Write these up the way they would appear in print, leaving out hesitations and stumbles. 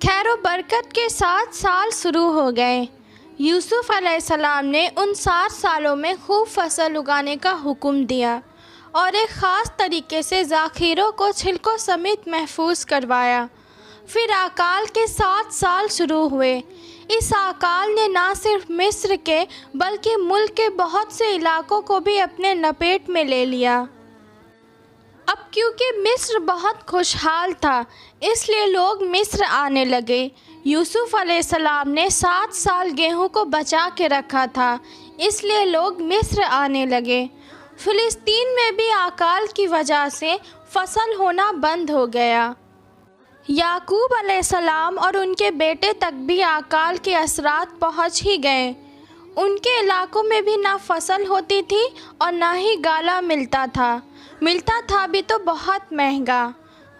خیر و برکت کے 7 سال شروع ہو گئے۔ یوسف علیہ السلام نے ان 7 سالوں میں خوب فصل اگانے کا حکم دیا اور ایک خاص طریقے سے ذخیروں کو چھلکوں سمیت محفوظ کروایا۔ پھر اکال کے 7 سال شروع ہوئے۔ اس اکال نے نہ صرف مصر کے بلکہ ملک کے بہت سے علاقوں کو بھی اپنے لپیٹ میں لے لیا۔ اب کیونکہ مصر بہت خوشحال تھا اس لیے لوگ مصر آنے لگے۔ یوسف علیہ السلام نے 7 سال گیہوں کو بچا کے رکھا تھا اس لیے لوگ مصر آنے لگے۔ فلسطین میں بھی اکال کی وجہ سے فصل ہونا بند ہو گیا۔ یعقوب علیہ السلام اور ان کے بیٹے تک بھی اکال کے اثرات پہنچ ہی گئے۔ ان کے علاقوں میں بھی نہ فصل ہوتی تھی اور نہ ہی گالا ملتا تھا بھی تو بہت مہنگا۔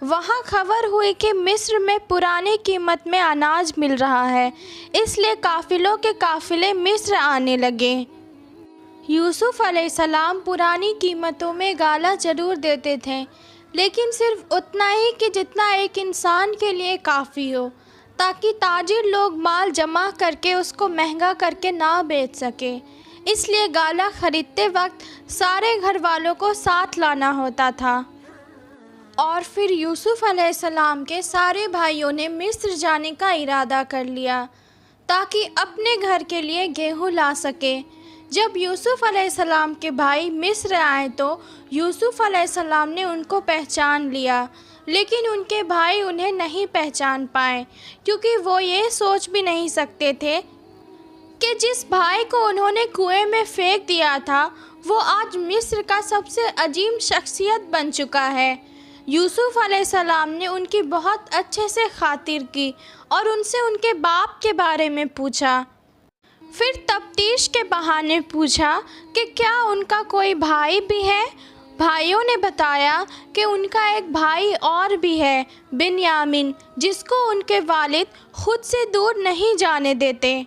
وہاں خبر ہوئی کہ مصر میں پرانی قیمت میں اناج مل رہا ہے، اس لیے قافلوں کے قافلے مصر آنے لگے۔ یوسف علیہ السلام پرانی قیمتوں میں گالا ضرور دیتے تھے، لیکن صرف اتنا ہی کہ جتنا ایک انسان کے لیے کافی ہو، تاکہ تاجر لوگ مال جمع کر کے اس کو مہنگا کر کے نہ بیچ سکے۔ اس لیے گالا خریدتے وقت سارے گھر والوں کو ساتھ لانا ہوتا تھا۔ اور پھر یوسف علیہ السلام کے سارے بھائیوں نے مصر جانے کا ارادہ کر لیا تاکہ اپنے گھر کے لیے گیہوں لا سکے۔ جب یوسف علیہ السلام کے بھائی مصر آئے تو یوسف علیہ السلام نے ان کو پہچان لیا، لیکن ان کے بھائی انہیں نہیں پہچان پائے، کیونکہ وہ یہ سوچ بھی نہیں سکتے تھے کہ جس بھائی کو انہوں نے کنویں میں پھینک دیا تھا وہ آج مصر کا سب سے عظیم شخصیت بن چکا ہے۔ یوسف علیہ السلام نے ان کی بہت اچھے سے خاطر کی اور ان سے ان کے باپ کے بارے میں پوچھا۔ پھر تفتیش کے بہانے پوچھا کہ کیا ان کا کوئی بھائی بھی ہے۔ بھائیوں نے بتایا کہ ان کا ایک بھائی اور بھی ہے، بنیامین، جس کو ان کے والد خود سے دور نہیں جانے دیتے۔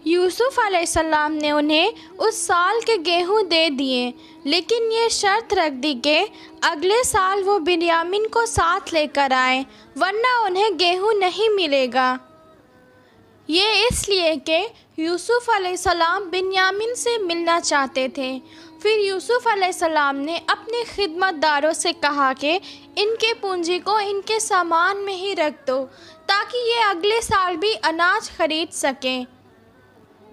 یوسف علیہ السلام نے انہیں اس سال کے گیہوں دے دیے، لیکن یہ شرط رکھ دی کہ اگلے سال وہ بنیامین کو ساتھ لے کر آئیں، ورنہ انہیں گیہوں نہیں ملے گا۔ یہ اس لیے کہ یوسف علیہ السلام بنیامین سے ملنا چاہتے تھے۔ پھر یوسف علیہ السلام نے اپنے خدمت داروں سے کہا کہ ان کے پونجی کو ان کے سامان میں ہی رکھ دو تاکہ یہ اگلے سال بھی اناج خرید سکیں۔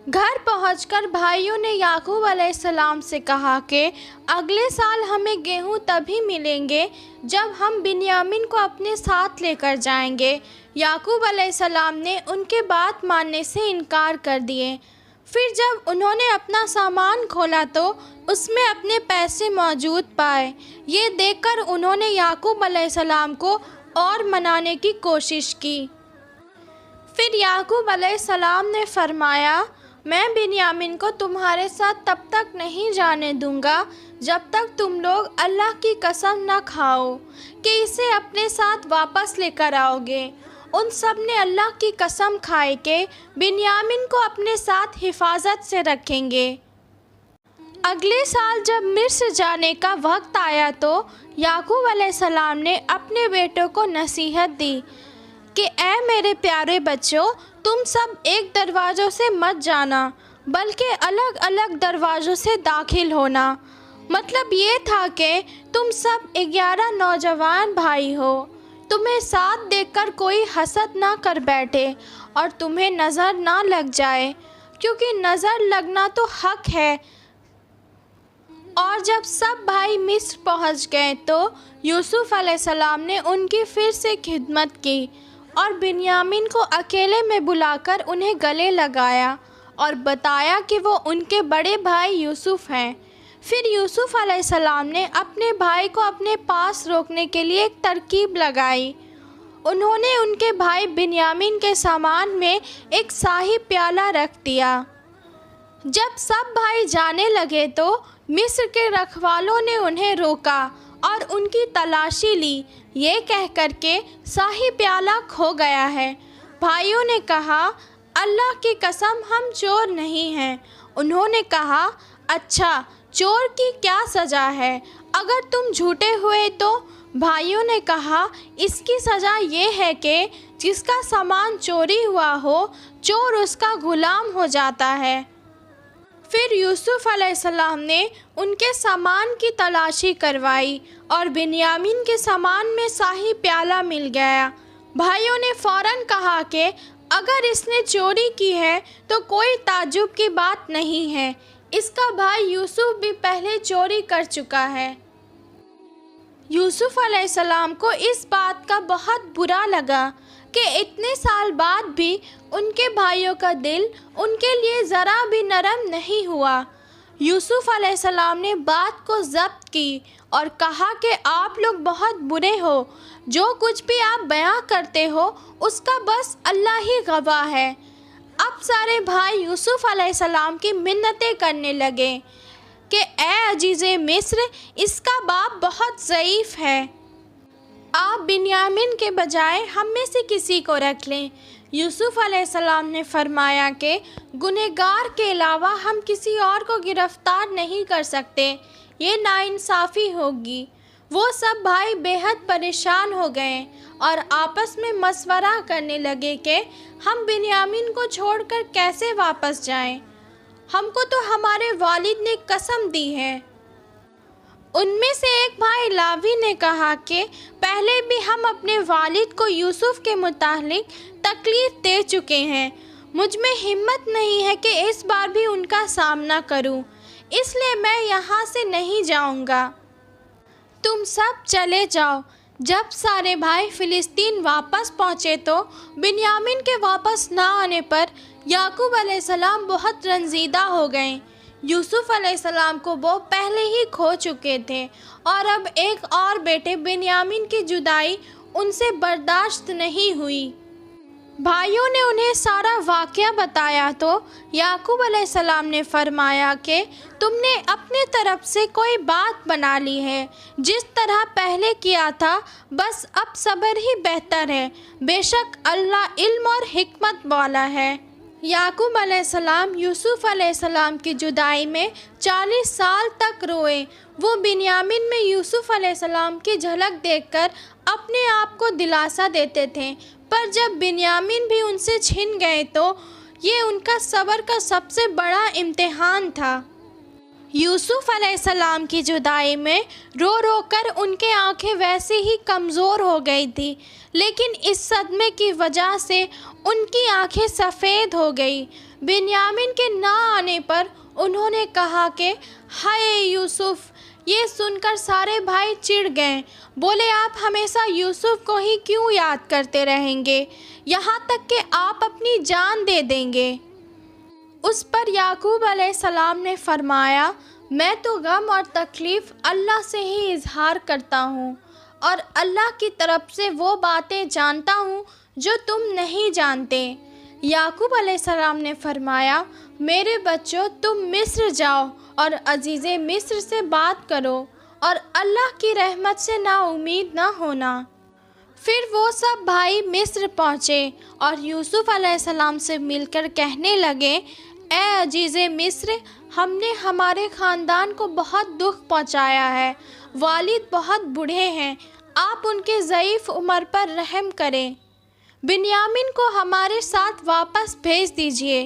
گھر پہنچ کر بھائیوں نے یعقوب علیہ السلام سے کہا کہ اگلے سال ہمیں گیہوں تبھی ملیں گے جب ہم بنیامین کو اپنے ساتھ لے کر جائیں گے۔ یعقوب علیہ السلام نے ان کے بات ماننے سے انکار کر دیے۔ پھر جب انہوں نے اپنا سامان کھولا تو اس میں اپنے پیسے موجود پائے۔ یہ دیکھ کر انہوں نے یعقوب علیہ السلام کو اور منانے کی کوشش کی۔ پھر یعقوب علیہ السلام نے فرمایا، میں بنیامین کو تمہارے ساتھ تب تک نہیں جانے دوں گا جب تک تم لوگ اللہ کی قسم نہ کھاؤ کہ اسے اپنے ساتھ واپس لے کر آؤ گے۔ ان سب نے اللہ کی قسم کھائی کہ بنیامین کو اپنے ساتھ حفاظت سے رکھیں گے۔ اگلے سال جب مصر جانے کا وقت آیا تو یعقوب علیہ السلام نے اپنے بیٹوں کو نصیحت دی کہ اے میرے پیارے بچوں، تم سب ایک دروازوں سے مت جانا بلکہ الگ الگ دروازوں سے داخل ہونا۔ مطلب یہ تھا کہ تم سب 11 نوجوان بھائی ہو، تمہیں ساتھ دیکھ کر کوئی حسد نہ کر بیٹھے اور تمہیں نظر نہ لگ جائے، کیونکہ نظر لگنا تو حق ہے۔ اور جب سب بھائی مصر پہنچ گئے تو یوسف علیہ السلام نے ان کی پھر سے خدمت کی اور بنیامین کو اکیلے میں بلا کر انہیں گلے لگایا اور بتایا کہ وہ ان کے بڑے بھائی یوسف ہیں۔ پھر یوسف علیہ السلام نے اپنے بھائی کو اپنے پاس روکنے کے لیے ایک ترکیب لگائی۔ انہوں نے ان کے بھائی بنیامین کے سامان میں ایک شاہی پیالہ رکھ دیا۔ جب سب بھائی جانے لگے تو مصر کے رکھوالوں نے انہیں روکا اور ان کی تلاشی لی، یہ کہہ کر کہ شاہی پیالہ کھو گیا ہے۔ بھائیوں نے کہا، اللہ کی قسم ہم چور نہیں ہیں۔ انہوں نے کہا، اچھا، چور کی کیا سزا ہے اگر تم جھوٹے ہوئے تو؟ بھائیوں نے کہا، اس کی سزا یہ ہے کہ جس کا سامان چوری ہوا ہو چور اس کا غلام ہو جاتا ہے۔ پھر یوسف علیہ السلام نے ان کے سامان کی تلاشی کروائی اور بنیامین کے سامان میں شاہی پیالہ مل گیا۔ بھائیوں نے فوراً کہا کہ اگر اس نے چوری کی ہے تو کوئی تعجب کی بات نہیں ہے، اس کا بھائی یوسف بھی پہلے چوری کر چکا ہے۔ یوسف علیہ السلام کو اس بات کا بہت برا لگا کہ اتنے سال بعد بھی ان کے بھائیوں کا دل ان کے لیے ذرا بھی نرم نہیں ہوا۔ یوسف علیہ السلام نے بات کو ضبط کی اور کہا کہ آپ لوگ بہت برے ہو، جو کچھ بھی آپ بیان کرتے ہو اس کا بس اللہ ہی گواہ ہے۔ اب سارے بھائی یوسف علیہ السلام کی منتیں کرنے لگے کہ اے عزیز مصر، اس کا باپ بہت ضعیف ہے، آپ بنیامین کے بجائے ہم میں سے کسی کو رکھ لیں۔ یوسف علیہ السلام نے فرمایا کہ گنہگار کے علاوہ ہم کسی اور کو گرفتار نہیں کر سکتے، یہ ناانصافی ہوگی۔ وہ سب بھائی بے حد پریشان ہو گئے اور آپس میں مشورہ کرنے لگے کہ ہم بنیامین کو چھوڑ کر کیسے واپس جائیں، ہم کو تو ہمارے والد نے قسم دی ہے۔ ان میں سے ایک بھائی لاوی نے کہا کہ پہلے بھی ہم اپنے والد کو یوسف کے متعلق تکلیف دے چکے ہیں، مجھ میں ہمت نہیں ہے کہ اس بار بھی ان کا سامنا کروں، اس لیے میں یہاں سے نہیں جاؤں گا، تم سب چلے جاؤ۔ جب سارے بھائی فلسطین واپس پہنچے تو بنیامین کے واپس نہ آنے پر یعقوب علیہ السلام بہت رنجیدہ ہو گئے۔ یوسف علیہ السلام کو وہ پہلے ہی کھو چکے تھے اور اب ایک اور بیٹے بنیامین کی جدائی ان سے برداشت نہیں ہوئی۔ بھائیوں نے انہیں سارا واقعہ بتایا تو یعقوب علیہ السلام نے فرمایا کہ تم نے اپنے طرف سے کوئی بات بنا لی ہے، جس طرح پہلے کیا تھا، بس اب صبر ہی بہتر ہے، بے شک اللہ علم اور حکمت والا ہے۔ یعقوب علیہ السلام یوسف علیہ السلام کی جدائی میں 40 سال تک روئے۔ وہ بنیامین میں یوسف علیہ السلام کی جھلک دیکھ کر اپنے آپ کو دلاسا دیتے تھے، پر جب بنیامین بھی ان سے چھن گئے تو یہ ان کا صبر کا سب سے بڑا امتحان تھا۔ یوسف علیہ السلام کی جدائی میں رو رو کر ان کے آنکھیں ویسے ہی کمزور ہو گئی تھی، لیکن اس صدمے کی وجہ سے ان کی آنکھیں سفید ہو گئی۔ بنیامین کے نہ آنے پر انہوں نے کہا کہ ہائے یوسف! یہ سن کر سارے بھائی چڑ گئے، بولے آپ ہمیشہ یوسف کو ہی کیوں یاد کرتے رہیں گے، یہاں تک کہ آپ اپنی جان دے دیں گے۔ اس پر یعقوب علیہ السلام نے فرمایا میں تو غم اور تکلیف اللہ سے ہی اظہار کرتا ہوں، اور اللہ کی طرف سے وہ باتیں جانتا ہوں جو تم نہیں جانتے۔ یعقوب علیہ السلام نے فرمایا میرے بچوں، تم مصر جاؤ اور عزیز مصر سے بات کرو اور اللہ کی رحمت سے نا امید نہ ہونا۔ پھر وہ سب بھائی مصر پہنچے اور یوسف علیہ السلام سے مل کر کہنے لگے اے عزیز مصر، ہم نے ہمارے خاندان کو بہت دکھ پہنچایا ہے، والد بہت بوڑھے ہیں، آپ ان کے ضعیف عمر پر رحم کریں، بنیامین کو ہمارے ساتھ واپس بھیج دیجیے۔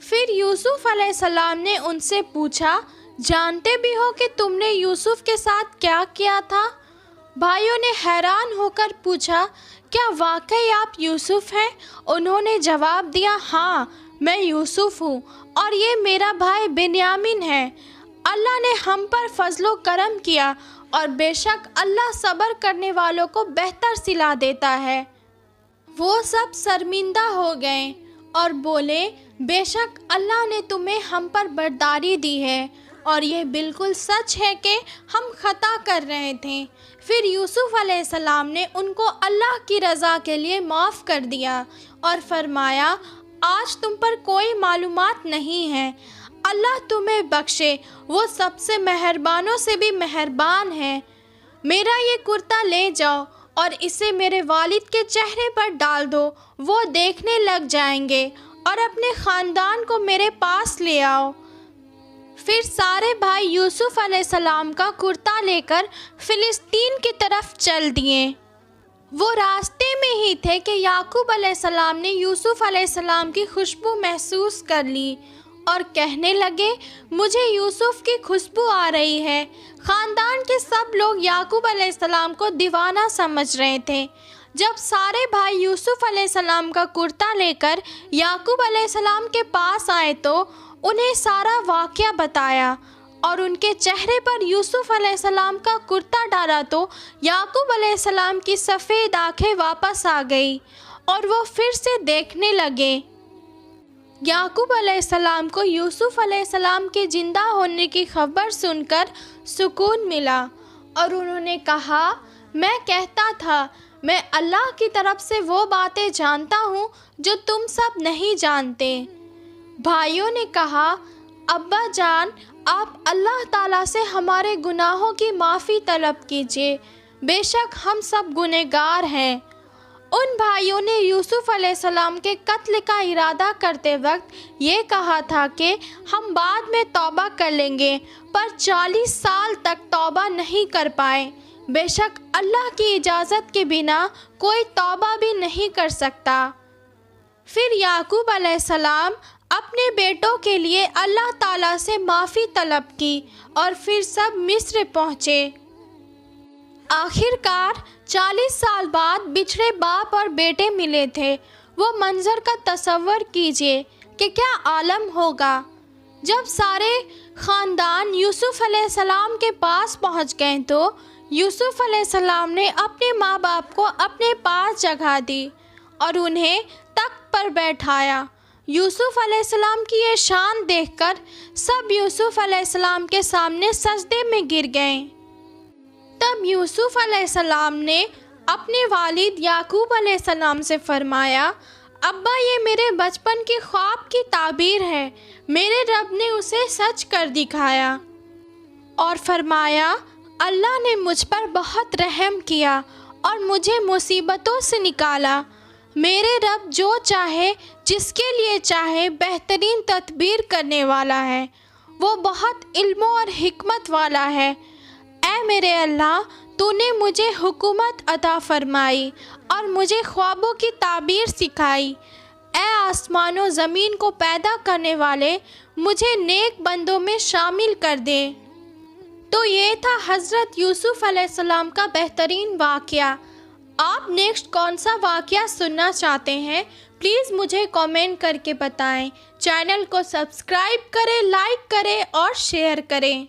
پھر یوسف علیہ السلام نے ان سے پوچھا جانتے بھی ہو کہ تم نے یوسف کے ساتھ کیا کیا تھا؟ بھائیوں نے حیران ہو کر پوچھا کیا واقعی آپ یوسف ہیں؟ انہوں نے جواب دیا ہاں میں یوسف ہوں اور یہ میرا بھائی بنیامین ہے۔ اللہ نے ہم پر فضل و کرم کیا اور بے شک اللہ صبر کرنے والوں کو بہتر صلہ دیتا ہے۔ وہ سب شرمندہ ہو گئے اور بولے بے شک اللہ نے تمہیں ہم پر برداری دی ہے اور یہ بالکل سچ ہے کہ ہم خطا کر رہے تھے۔ پھر یوسف علیہ السلام نے ان کو اللہ کی رضا کے لیے معاف کر دیا اور فرمایا آج تم پر کوئی معلومات نہیں ہے، اللہ تمہیں بخشے، وہ سب سے مہربانوں سے بھی مہربان ہے۔ میرا یہ کرتا لے جاؤ اور اسے میرے والد کے چہرے پر ڈال دو، وہ دیکھنے لگ جائیں گے، اور اپنے خاندان کو میرے پاس لے آؤ۔ پھر سارے بھائی یوسف علیہ السلام کا کرتا لے کر فلسطین کی طرف چل دیے۔ وہ راستے میں ہی تھے کہ یعقوب علیہ السلام نے یوسف علیہ السلام کی خوشبو محسوس کر لی اور کہنے لگے مجھے یوسف کی خوشبو آ رہی ہے۔ خاندان کے سب لوگ یعقوب علیہ السلام کو دیوانہ سمجھ رہے تھے۔ جب سارے بھائی یوسف علیہ السلام کا کرتا لے کر یعقوب علیہ السلام کے پاس آئے تو انہیں سارا واقعہ بتایا اور ان کے چہرے پر یوسف علیہ السلام کا کرتا ڈالا تو یعقوب علیہ السلام کی سفید آنکھیں واپس آ گئی اور وہ پھر سے دیکھنے لگے۔ یعقوب علیہ السلام کو یوسف علیہ السلام کے زندہ ہونے کی خبر سن کر سکون ملا اور انہوں نے کہا میں کہتا تھا میں اللہ کی طرف سے وہ باتیں جانتا ہوں جو تم سب نہیں جانتے۔ بھائیوں نے کہا ابا جان آپ اللہ تعالیٰ سے ہمارے گناہوں کی معافی طلب کیجیے، بے شک ہم سب گنہگار ہیں۔ ان بھائیوں نے یوسف علیہ السلام کے قتل کا ارادہ کرتے وقت یہ کہا تھا کہ ہم بعد میں توبہ کر لیں گے، پر 40 سال تک توبہ نہیں کر پائے۔ بے شک اللہ کی اجازت کے بنا کوئی توبہ بھی نہیں کر سکتا۔ پھر یعقوب علیہ السلام اپنے بیٹوں کے لیے اللہ تعالیٰ سے معافی طلب کی اور پھر سب مصر پہنچے۔ آخر کار 40 سال بعد بچھڑے باپ اور بیٹے ملے تھے۔ وہ منظر کا تصور کیجئے کہ کیا عالم ہوگا۔ جب سارے خاندان یوسف علیہ السلام کے پاس پہنچ گئے تو یوسف علیہ السلام نے اپنے ماں باپ کو اپنے پاس جگہ دی اور انہیں تخت پر بیٹھایا۔ یوسف علیہ السلام کی یہ شان دیکھ کر سب یوسف علیہ السلام کے سامنے سجدے میں گر گئے۔ تب یوسف علیہ السلام نے اپنے والد یعقوب علیہ السلام سے فرمایا ابا یہ میرے بچپن کے خواب کی تعبیر ہے، میرے رب نے اسے سچ کر دکھایا۔ اور فرمایا اللہ نے مجھ پر بہت رحم کیا اور مجھے مصیبتوں سے نکالا۔ میرے رب جو چاہے جس کے لیے چاہے بہترین تدبیر کرنے والا ہے، وہ بہت علم اور حکمت والا ہے۔ اے میرے اللہ تو نے مجھے حکومت عطا فرمائی اور مجھے خوابوں کی تعبیر سکھائی۔ اے آسمان و زمین کو پیدا کرنے والے مجھے نیک بندوں میں شامل کر دے۔ تو یہ تھا حضرت یوسف علیہ السلام کا بہترین واقعہ۔ آپ نیکسٹ کون سا واقعہ سننا چاہتے ہیں پلیز مجھے کامنٹ کر کے بتائیں۔ چینل کو سبسکرائب کریں، لائک کریں اور شیئر کریں۔